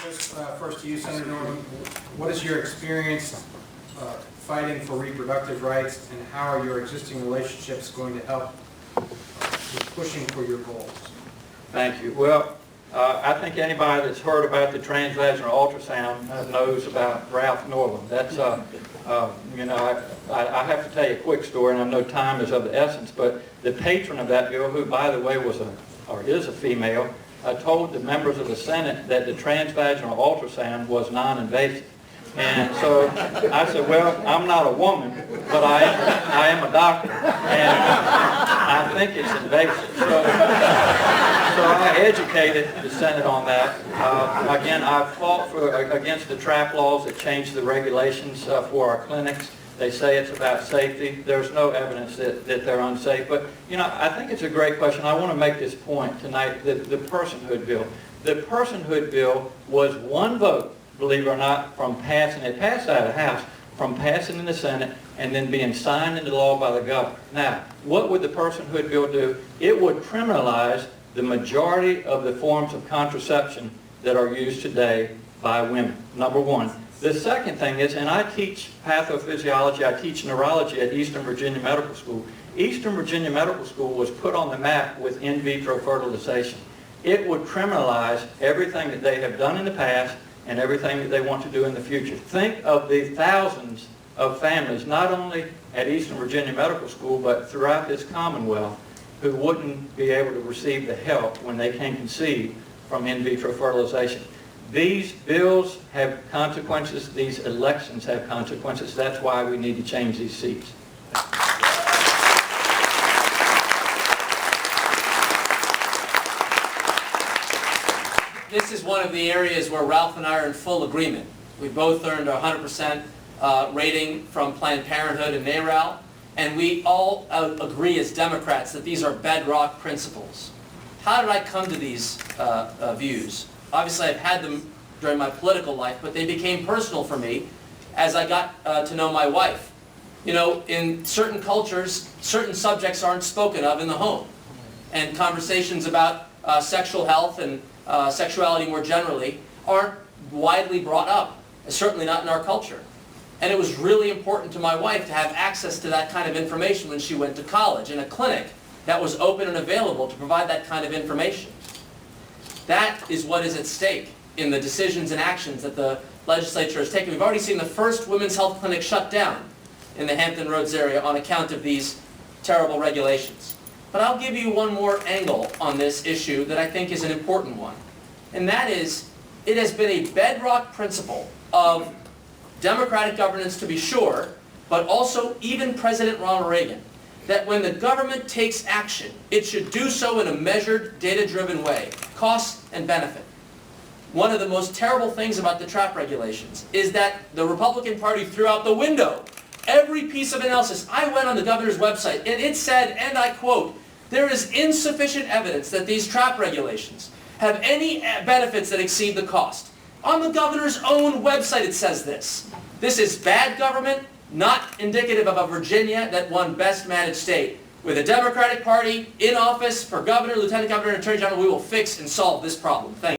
First to you, Senator Northam. What is your experience fighting for reproductive rights, and how are your existing relationships going to help with pushing for your goals? Thank you. Well, I think anybody that's heard about the transvaginal ultrasound knows about Ralph Northam. That's, you know, I have to tell you a quick story, and I know time is of the essence, but the patron of that bill, who, by the way, is a female, told the members of the Senate that the transvaginal ultrasound was non-invasive. And so I said, well, I'm not a woman, but I am a doctor, and I think it's invasive. So I educated the Senate on that. Again, I fought against the trap laws that changed the regulations for our clinics. They say it's about safety. There's no evidence that they're unsafe. But, you know, I think it's a great question. I want to make this point tonight, the personhood bill. The personhood bill was one vote, believe it or not, from passing, it passed out of the House, from passing in the Senate and then being signed into law by the governor. Now, what would the personhood bill do? It would criminalize the majority of the forms of contraception that are used today by women, number one. The second thing is, and I teach pathophysiology, I teach neurology at Eastern Virginia Medical School. Eastern Virginia Medical School was put on the map with in vitro fertilization. It would criminalize everything that they have done in the past and everything that they want to do in the future. Think of the thousands of families, not only at Eastern Virginia Medical School, but throughout this Commonwealth, who wouldn't be able to receive the help when they can conceive from in vitro fertilization. These bills have consequences. These elections have consequences. That's why we need to change these seats. This is one of the areas where Ralph and I are in full agreement. We both earned a 100% rating from Planned Parenthood and NARAL, and we all agree as Democrats that these are bedrock principles. How did I come to these views? Obviously, I've had them during my political life, but they became personal for me as I got to know my wife. You know, in certain cultures, certain subjects aren't spoken of in the home, and conversations about sexual health and sexuality more generally aren't widely brought up, certainly not in our culture. And it was really important to my wife to have access to that kind of information when she went to college, in a clinic that was open and available to provide that kind of information. That is what is at stake in the decisions and actions that the legislature has taken. We've already seen the first women's health clinic shut down in the Hampton Roads area on account of these terrible regulations. But I'll give you one more angle on this issue that I think is an important one. And that is, it has been a bedrock principle of democratic governance, to be sure, but also even President Ronald Reagan, that when the government takes action, it should do so in a measured, data-driven way, cost and benefit. One of the most terrible things about the trap regulations is that the Republican Party threw out the window every piece of analysis. I went on the governor's website, and it said, and I quote, "There is insufficient evidence that these trap regulations have any benefits that exceed the cost." On the governor's own website it says this. This is bad government, not indicative of a Virginia that won best managed state. With a Democratic Party in office for governor, lieutenant governor, and attorney general, we will fix and solve this problem. Thank you.